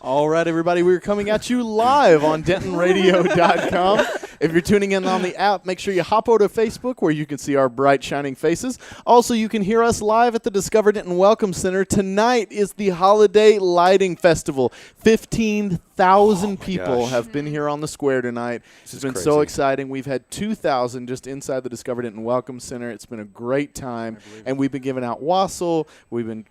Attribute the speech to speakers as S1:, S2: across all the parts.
S1: All right, everybody, we're coming at you live on DentonRadio.com. If you're tuning in on the app, make sure you hop over to Facebook where you can see our bright, shining faces. Also, you can hear us live at the Discover Denton Welcome Center. Tonight is the Holiday Lighting Festival. 15,000 people have been here on the square tonight. It's been so exciting. We've had 2,000 just inside the Discover Denton Welcome Center. It's been a great time, and we've been giving out wassail. We've been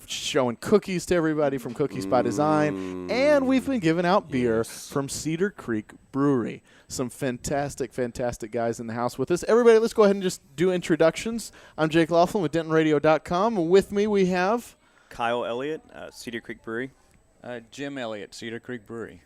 S1: showing cookies to everybody from Cookies by Design, and we've been giving out beer from Cedar Creek Brewery. Some fantastic, fantastic guys in the house with us. Everybody, let's go ahead and just do introductions. I'm Jake Laughlin with DentonRadio.com. With me, we have
S2: Kyle Elliott, Cedar Creek Brewery.
S3: Jim Elliott, Cedar Creek Brewery.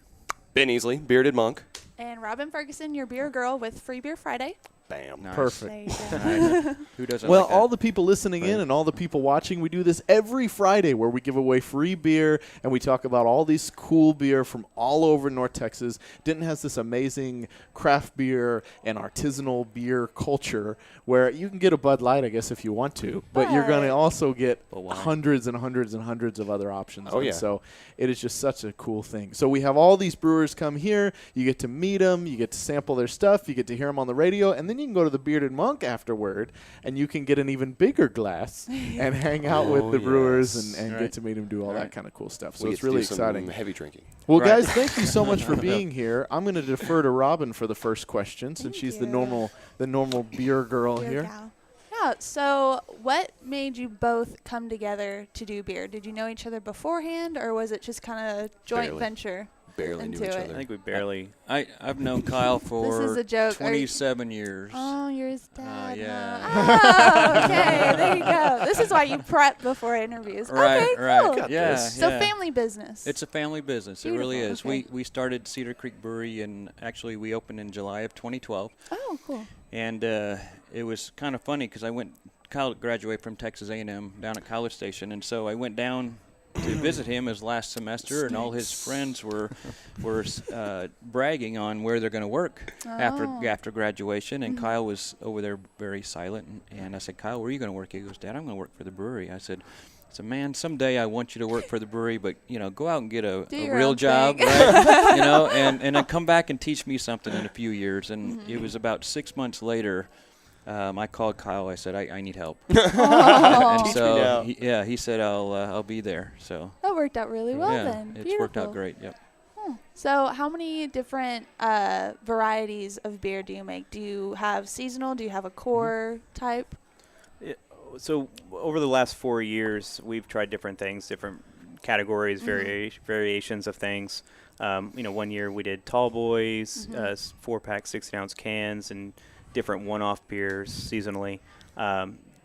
S4: Ben Easley, Bearded Monk.
S5: And Robin Ferguson, your beer girl with Free Beer Friday.
S4: Bam.
S3: Nice.
S1: Perfect.
S3: Nice. Who doesn't
S1: Well,
S3: like that?
S1: all the people listening in and all the people watching, we do this every Friday where we give away free beer and we talk about all these cool beer from all over North Texas. Denton has this amazing craft beer and artisanal beer culture where you can get a Bud Light, I guess, if you want to, but you're going to also get hundreds and hundreds and hundreds of other options.
S4: Oh, yeah.
S1: So it is just such a cool thing. So we have all these brewers come here. You get to meet them. You get to sample their stuff. You get to hear them on the radio. And then you can go to the Bearded Monk afterward, and you can get an even bigger glass and hang out with the brewers and get to meet them, do all that kind of cool stuff. So it's really exciting.
S4: Heavy drinking.
S1: Well, guys, thank you so much for being here. I'm going to defer to Robin for the first question since she's the normal beer girl here.
S5: Gal. Yeah, so what made you both come together to do beer? Did you know each other beforehand, or was it just kind of joint venture?
S4: Barely knew each other.
S2: I think we barely.
S3: I've known Kyle for
S5: This is a joke.
S3: 27 years.
S5: Oh, you're his dad.
S3: Yeah.
S5: Oh, okay, there you go. This is why you prep before interviews.
S3: Right,
S5: okay,
S3: right.
S5: cool.
S3: Yeah,
S5: So
S3: yeah.
S5: family business.
S3: It's a family business. It really is.
S5: Okay.
S3: We started Cedar Creek Brewery, and actually we opened in July of 2012.
S5: Oh, cool.
S3: And it was kind of funny because Kyle graduated from Texas A&M down at College Station, and so I went down to visit him his last semester, and all his friends were bragging on where they're going to work after graduation. And Kyle was over there very silent, and I said, "Kyle, where are you going to work?" He goes, "Dad, I'm going to work for the brewery." I said, "Man, someday I want you to work for the brewery, but go out and get a real job, right? And then come back and teach me something in a few years." And it was about 6 months later. I called Kyle. I said, I need help. And so, he said, I'll be there. So
S5: That worked out really well then.
S3: It's worked out great. Yep.
S5: So how many different varieties of beer do you make? Do you have seasonal? Do you have a core type?
S2: So over the last 4 years, we've tried different things, different categories, variations of things. 1 year we did tall boys, 4-pack, 16-ounce cans, and different one-off beers seasonally.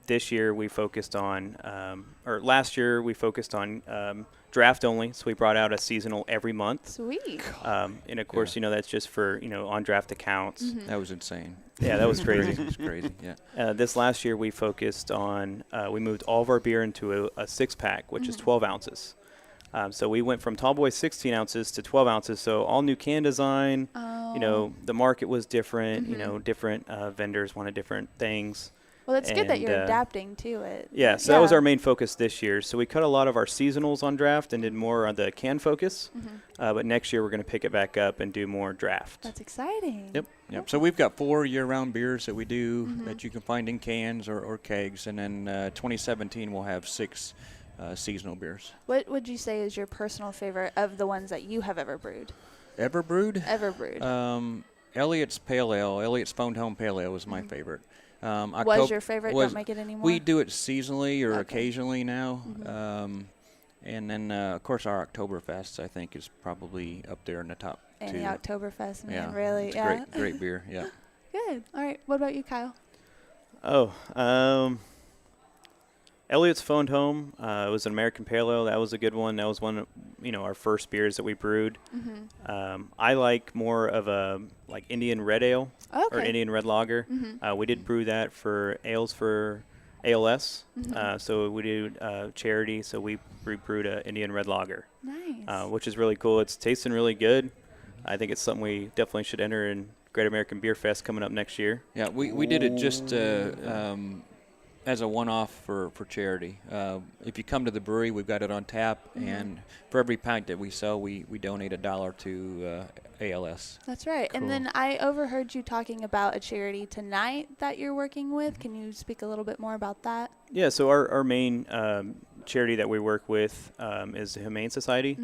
S2: This year we focused on, last year we focused on draft only. So we brought out a seasonal every month.
S5: Sweet.
S2: And of course, that's just for, on draft accounts.
S3: That was insane.
S2: Yeah, that was crazy.
S3: It was crazy, yeah.
S2: This last year we focused on, we moved all of our beer into a 6-pack, which is 12 ounces. So we went from tall boy 16 ounces to 12 ounces. So all new can design, the market was different, different vendors wanted different things.
S5: Well, it's good that you're adapting to it.
S2: Yeah, so that was our main focus this year. So we cut a lot of our seasonals on draft and did more on the can focus. But next year we're going to pick it back up and do more draft.
S5: That's exciting.
S3: Yep. So we've got 4 year-round beers that we do that you can find in cans or kegs. And then 2017 we'll have 6 seasonal beers.
S5: What would you say is your personal favorite of the ones that you have ever brewed?
S3: Ever brewed?
S5: Ever brewed.
S3: Elliott's Pale Ale, Elliott's Phoned Home Pale Ale was my favorite.
S5: Was your favorite? Don't make it anymore?
S3: We do it seasonally or occasionally now. And then, of course, our Oktoberfest, I think, is probably up there in the top 2.
S5: And the Oktoberfest, man,
S3: yeah,
S5: really.
S3: It's great beer, yeah.
S5: Good. All right. What about you, Kyle?
S2: Elliott's Phoned Home was an American Pale Ale. That was a good one. That was one of, our first beers that we brewed. I like more of a Indian Red Ale or Indian Red Lager. We did brew that for ales for ALS. So we did charity. So we brewed an Indian Red Lager.
S5: Nice.
S2: Which is really cool. It's tasting really good. I think it's something we definitely should enter in Great American Beer Fest coming up next year.
S3: Yeah, we did it just as a one-off for charity. If you come to the brewery, we've got it on tap, and for every pint that we sell, we donate $1 to ALS.
S5: That's right.
S1: Cool.
S5: And then I overheard you talking about a charity tonight that you're working with. Can you speak a little bit more about that?
S2: Yeah, so our main charity that we work with is the Humane Society.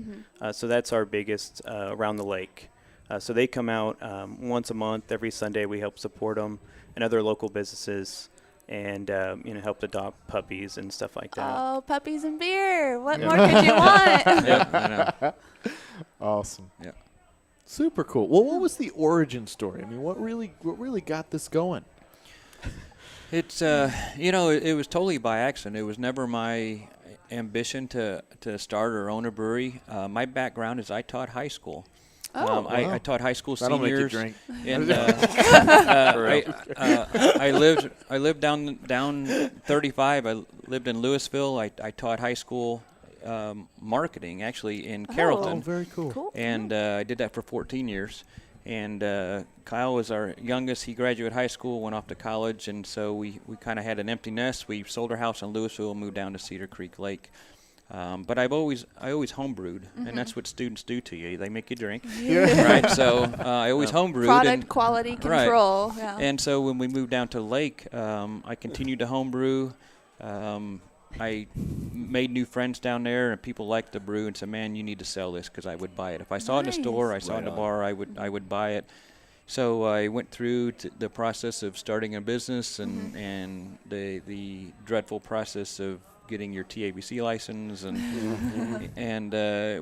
S2: So that's our biggest around the lake. So they come out once a month. Every Sunday we help support them and other local businesses, and help adopt puppies and stuff like that.
S5: Oh, puppies and beer. What more could you want?
S3: Yep, I know.
S1: Awesome.
S3: Yeah.
S1: Super cool. Well, what was the origin story? I mean, what really got this going?
S3: It's it was totally by accident. It was never my ambition to start or own a brewery. My background is I taught high school.
S5: Oh.
S3: I taught high school
S1: That'll make you
S3: seniors.
S1: drink.
S3: And I lived down 35. I lived in Louisville. I taught high school marketing actually in Carrollton.
S1: Oh, very cool.
S5: Cool.
S3: And I did that for 14 years. And Kyle was our youngest. He graduated high school, went off to college, and so we kind of had an empty nest. We sold our house in Louisville and moved down to Cedar Creek Lake. But I always homebrewed, and that's what students do to you. They make you drink, right? So I always homebrewed.
S5: Product quality control.
S3: Right.
S5: Yeah.
S3: And so when we moved down to Lake, I continued to homebrew. I made new friends down there, and people liked the brew and said, "Man, you need to sell this," because I would buy it. If I saw it in a store, I saw it in a bar, I would buy it. So I went through the process of starting a business and the dreadful process of getting your TABC license, and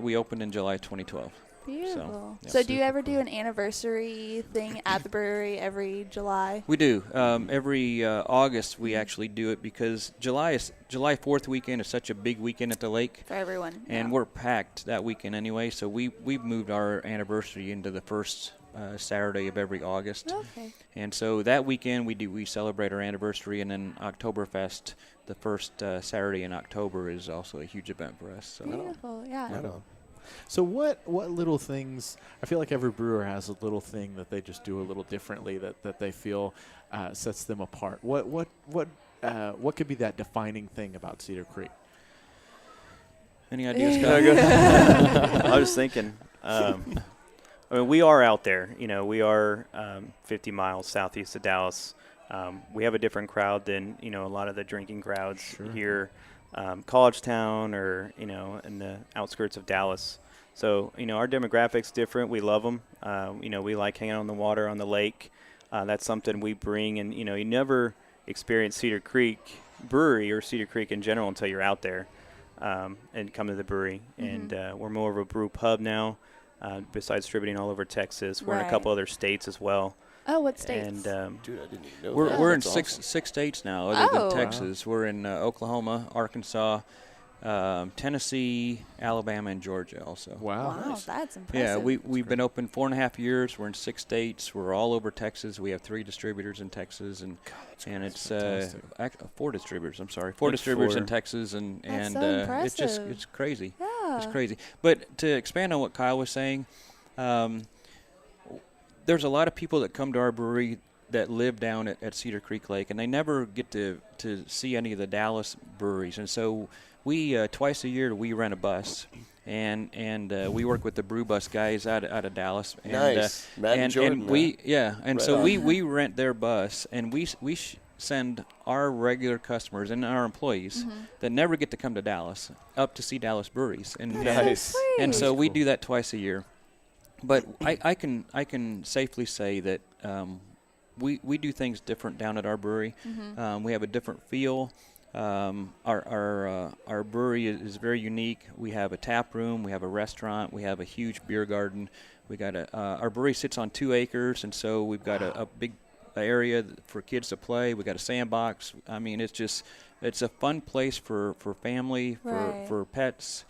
S3: we opened in July 2012.
S5: Beautiful.
S3: yeah,
S5: So do you ever do an anniversary thing at the brewery every July?
S3: We do. Every August we actually do it because July 4th weekend is such a big weekend at the lake.
S5: For everyone.
S3: And we're packed that weekend anyway, so we've moved our anniversary into the first Saturday of every August.
S5: Okay.
S3: And so that weekend we celebrate our anniversary, and then Oktoberfest, the first Saturday in October, is also a huge event for us. So.
S5: Beautiful. Yeah.
S1: Right on. So what little things, I feel like every brewer has a little thing that they just do a little differently that they feel sets them apart. What could be that defining thing about Cedar Creek?
S3: Any ideas, Scott?
S2: I was thinking, I mean, we are out there. We are 50 miles southeast of Dallas. We have a different crowd than, a lot of the drinking crowds here, College Town or, in the outskirts of Dallas. So, our demographic's different. We love them. We like hanging out on the water, on the lake. That's something we bring. And, you never experience Cedar Creek Brewery or Cedar Creek in general until you're out there and come to the brewery. And we're more of a brew pub now. Besides distributing all over Texas, we're in a couple other states as well.
S5: Oh, what states?
S2: And
S4: Dude, I didn't even know
S3: We're
S4: that.
S3: in
S4: That's
S3: six
S4: awesome.
S3: states now, other
S5: Oh.
S3: than Texas. We're in Oklahoma, Arkansas, Tennessee, Alabama, and Georgia also.
S5: Wow, that's impressive.
S3: Yeah, we've been open 4.5 years. We're in 6 states. We're all over Texas. We have 3 distributors in Texas, and it's 4 distributors. I'm sorry, 4 distributors in Texas, and
S5: That's so
S3: it's
S5: impressive.
S3: crazy.
S5: Yeah.
S3: It's crazy. But to expand on what Kyle was saying, there's a lot of people that come to our brewery that live down at Cedar Creek Lake, and they never get to see any of the Dallas breweries. And so we twice a year we rent a bus, and we work with the brew bus guys out of Dallas. And,
S4: Nice. Matt and Jordan,
S3: and
S4: Right
S3: so
S4: on.
S3: we rent their bus, and we send our regular customers and our employees that never get to come to Dallas up to see Dallas breweries. And
S4: Nice.
S3: and so we do that twice a year. But I can safely say that we do things different down at our brewery. We have a different feel. Our brewery is very unique. We have a tap room, we have a restaurant, we have a huge beer garden. We got our brewery sits on 2 acres, and so we've got a big area for kids to play. We got a sandbox. I mean, it's a fun place for family, for pets.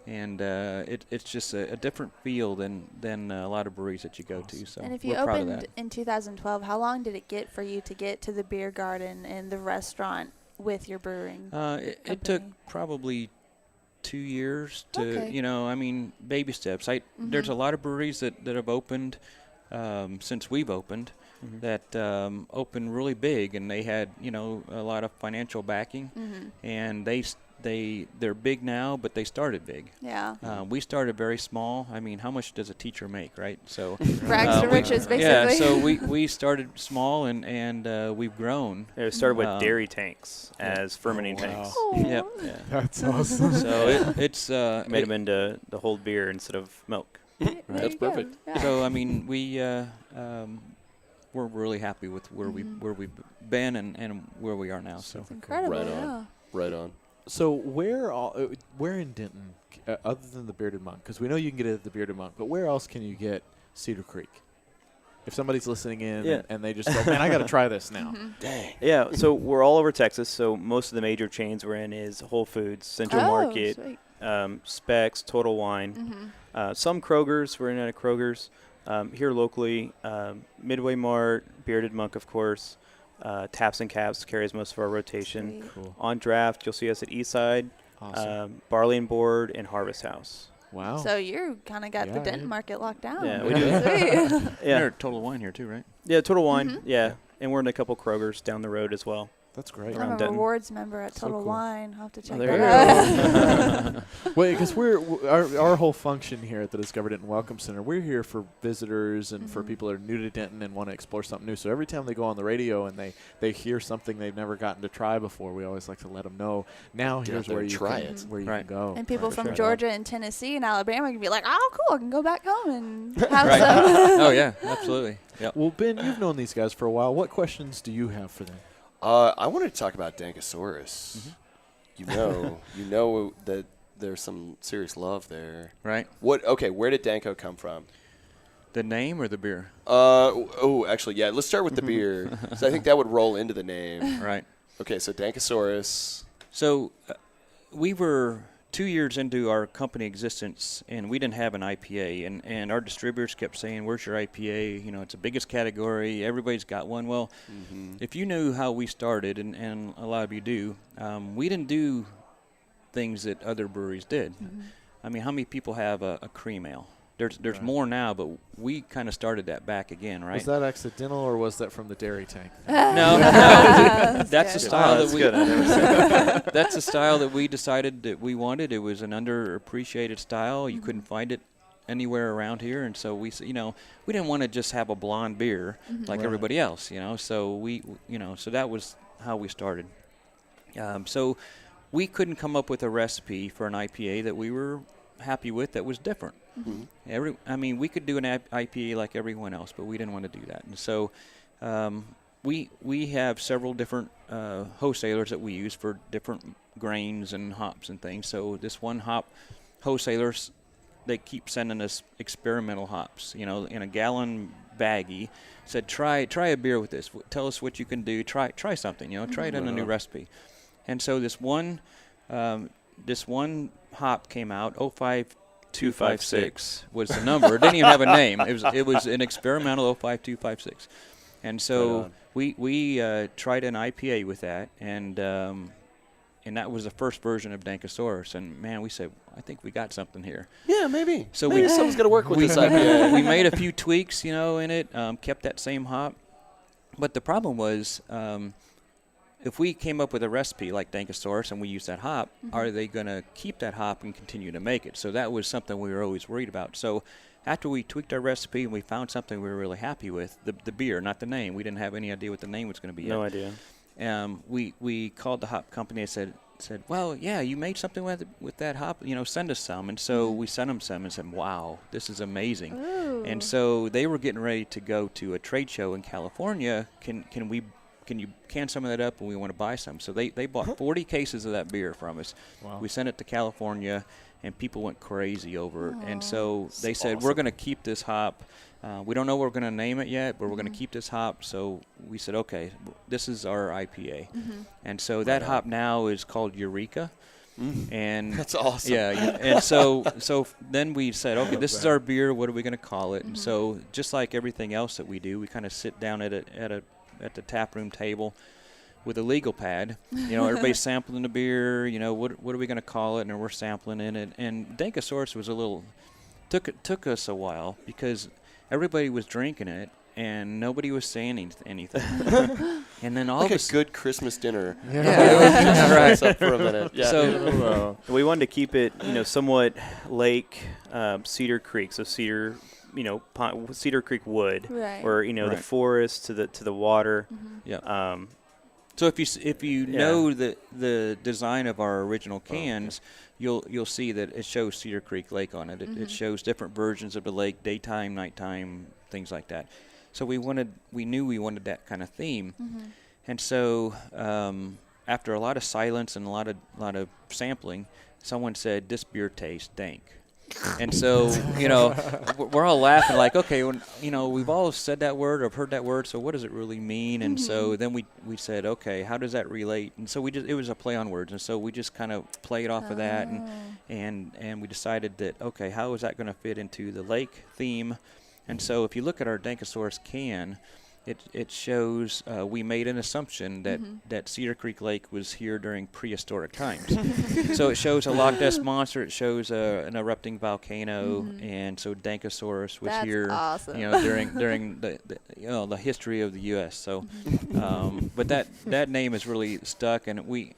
S3: And it's just a different feel than a lot of breweries that you go to. So
S5: And if you
S3: we're proud of
S5: opened
S3: that.
S5: in 2012, how long did it get for you to get to the beer garden and the restaurant with your brewing?
S3: It took probably 2 years to,
S5: Okay.
S3: baby steps. There's a lot of breweries that have opened since we've opened. that opened really big, and they had a lot of financial backing, and they're big now, but they started big.
S5: Yeah.
S3: We started very small. I mean, how much does a teacher make, right? So
S5: Rags to riches, basically.
S3: Yeah, so we started small, and we've grown.
S2: It started with dairy tanks as fermenting tanks.
S5: Oh.
S3: Yep. Yeah.
S1: That's awesome.
S3: So it's
S2: Made them into to hold beer instead of milk.
S4: That's perfect.
S5: Yeah.
S3: So I mean, we're really happy with where we've been and where we are now. So
S5: It's incredible.
S4: Right on.
S5: Yeah.
S4: Right on.
S1: So where in Denton, other than the Bearded Monk, because we know you can get it at the Bearded Monk, but where else can you get Cedar Creek? If somebody's listening in and they just go, man, I got to try this now.
S4: Dang.
S2: Yeah, so we're all over Texas. So most of the major chains we're in is Whole Foods, Central Market,
S5: Sweet.
S2: Specs, Total Wine. Some Kroger's. We're in at a Kroger's. Here locally, Midway Mart, Bearded Monk, of course. Taps and Caps carries most of our rotation.
S5: Sweet.
S1: Cool.
S2: On draft, you'll see us at Eastside,
S1: Awesome.
S2: Barley and Board, and Harvest House.
S1: Wow.
S5: So you kind of got the
S1: Yeah,
S5: Denton
S1: yeah.
S5: market locked down.
S2: Yeah, we do.
S5: Sweet.
S2: Yeah,
S3: They're Total Wine here too, right?
S2: yeah, Total Wine. Yeah, and we're in a couple Kroger's down the road as well.
S1: That's great.
S2: Around
S5: I'm a
S2: Denton.
S5: rewards member at
S1: So
S5: Total
S1: cool.
S5: Wine. I'll have to check
S2: there
S5: that
S2: you
S5: out.
S1: Wait, because our whole function here at the Discover Denton Welcome Center, we're here for visitors and for people that are new to Denton and want to explore something new. So every time they go on the radio and they hear something they've never gotten to try before, we always like to let them know. Now
S4: Get
S1: here's
S4: out there
S1: where
S4: and
S1: you
S4: try
S1: can,
S4: it.
S1: where you
S3: Right.
S1: can go.
S5: And people
S1: For
S5: from
S1: sure.
S5: Georgia and Tennessee and Alabama can be like, oh, cool, I can go back home and have
S3: Right.
S5: some.
S3: Oh yeah, absolutely. Yep.
S1: Well, Ben, you've known these guys for a while. What questions do you have for them?
S4: I wanted to talk about Dankosaurus. You know that there's some serious love there.
S3: Right.
S4: Okay, where did Danko come from?
S3: The name or the beer?
S4: Actually, yeah, let's start with the beer. So I think that would roll into the name.
S3: Right.
S4: Okay, so Dankosaurus.
S3: So we were 2 years into our company existence, and we didn't have an IPA, and our distributors kept saying, where's your IPA? It's the biggest category. Everybody's got one. Well, if you knew how we started, and a lot of you do, we didn't do things that other breweries did. I mean, how many people have a cream ale? There's more now, but we kind of started that back again, right?
S1: Was that accidental or was that from the dairy tank?
S3: No, that's the
S5: good.
S3: style
S2: that's
S3: that we.
S2: good. I never said
S3: That's the style that we decided that we wanted. It was an underappreciated style. You couldn't find it anywhere around here, and so we didn't want to just have a blonde beer like
S1: Right.
S3: everybody else, So so that was how we started. So we couldn't come up with a recipe for an IPA that we were happy with that was different. We could do an IPA like everyone else, but we didn't want to do that. And so we have several different wholesalers that we use for different grains and hops and things. So this one hop wholesalers, they keep sending us experimental hops, in a gallon baggie. Said try a beer with this. Tell us what you can do. Try something. Try it in a new recipe. And so this one hop came out. 05256 was the number. It didn't even have a name. It was an experimental 05256. And so we tried an IPA with that, and that was the first version of Dankosaurus. And man, we said, I think we got something here.
S4: Yeah, maybe.
S3: So
S4: maybe something's gonna work with this IPA.
S3: We made a few tweaks, in it. Kept that same hop, but the problem was, if we came up with a recipe like Dankosaurus and we use that hop, are they going to keep that hop and continue to make it? So that was something we were always worried about. So after we tweaked our recipe and we found something we were really happy with, the beer, not the name. We didn't have any idea what the name was going to be.
S2: No idea.
S3: We called the hop company and said, well, yeah, you made something with that hop. Send us some. And so we sent them some and said, wow, this is amazing.
S5: Ooh.
S3: And so they were getting ready to go to a trade show in California. Can you can some of that up, and we want to buy some? So they bought 40 cases of that beer from us.
S1: Wow.
S3: We sent it to California, and people went crazy over it. And so they said,
S1: awesome.
S3: we're going to keep this hop. We don't know what we're going to name it yet, but we're going to keep this hop. So we said, okay, this is our IPA. And so that hop now is called Eureka. And
S4: That's awesome.
S3: Yeah, and so then we said, okay, this is our beer. What are we going to call it? And so just like everything else that we do, we kind of sit down at the tap room table with a legal pad. Everybody's sampling the beer. What are we going to call it? And we're sampling in it. And Dankosaurus was took us a while because everybody was drinking it, and nobody was saying anything. And then all
S4: Like
S3: of
S4: a good Christmas dinner.
S3: Yeah, right.
S4: Up for a minute. Yeah.
S3: So
S2: We wanted to keep it, somewhat lake, Cedar Creek, so Cedar, Cedar Creek wood,
S5: Right.
S2: or the
S3: Right.
S2: forest to the water.
S3: yeah. So if you know the design of our original cans, you'll see that it shows Cedar Creek Lake on it. It shows different versions of the lake, daytime, nighttime, things like that. So we knew we wanted that kind of theme, and so after a lot of silence and a lot of sampling, someone said, "This beer tastes dank." And so, we're all laughing like, okay, we've all said that word or heard that word, so what does it really mean? And so then we said, okay, how does that relate? And so it was a play on words, and so we just kind of played off of that, and we decided that, okay, how is that going to fit into the lake theme? And so if you look at our Dankosaurus can, it shows we made an assumption that Cedar Creek Lake was here during prehistoric times. So it shows a Loch Ness monster. It shows an erupting volcano, and so Dankosaurus was here,
S5: awesome.
S3: during the history of the U.S. So, but that name is really stuck, and we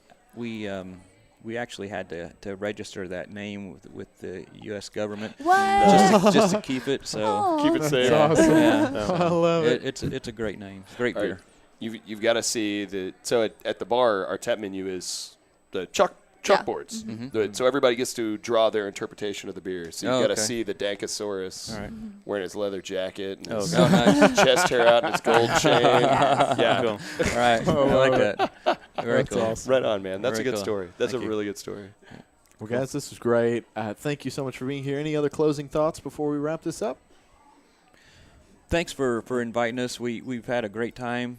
S3: actually had to register that name with the U.S. government just to keep it. So
S4: Keep it safe.
S1: That's awesome.
S3: yeah.
S1: I love it.
S3: It's a great name. It's a great
S4: All
S3: beer.
S4: right. You've got to see so at the bar, our tap menu is the chalkboards. So everybody gets to draw their interpretation of the beer. So you've got to see the Dankosaurus wearing his leather jacket and his
S3: nice.
S4: chest hair out and his gold chain. Yeah.
S2: Cool.
S3: All right. I like that. Very
S1: That's
S3: cool.
S1: awesome.
S4: Right on, man. That's
S3: Very
S4: a good
S3: cool.
S4: story. That's
S3: Thank
S4: a
S3: you.
S4: really good story.
S1: Well, guys, this was great. Thank you so much for being here. Any other closing thoughts before we wrap this up?
S3: Thanks for inviting us. We've had a great time.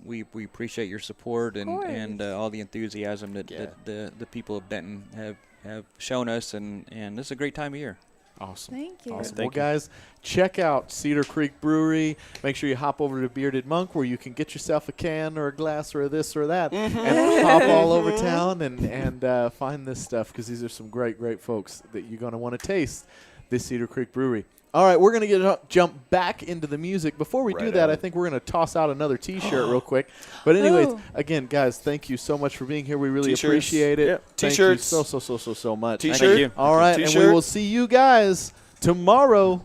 S3: We appreciate your support and all the enthusiasm that the people of Denton have shown us, and this is a great time of year.
S1: Awesome.
S5: Thank you.
S1: Awesome.
S2: Thank
S1: Well, guys, check out Cedar Creek Brewery. Make sure you hop over to Bearded Monk where you can get yourself a can or a glass or a this or that and hop all over town and find this stuff, because these are some great, great folks that you're going to want to taste this Cedar Creek Brewery. All right, we're going to jump back into the music. Before we do that, I think we're going to toss out another T-shirt real quick. But anyways, again, guys, thank you so much for being here. We really appreciate it.
S4: Yep.
S1: Thank
S4: T-shirts.
S1: you so much.
S4: T-shirt.
S2: Thank you.
S1: All right, and we will see you guys tomorrow.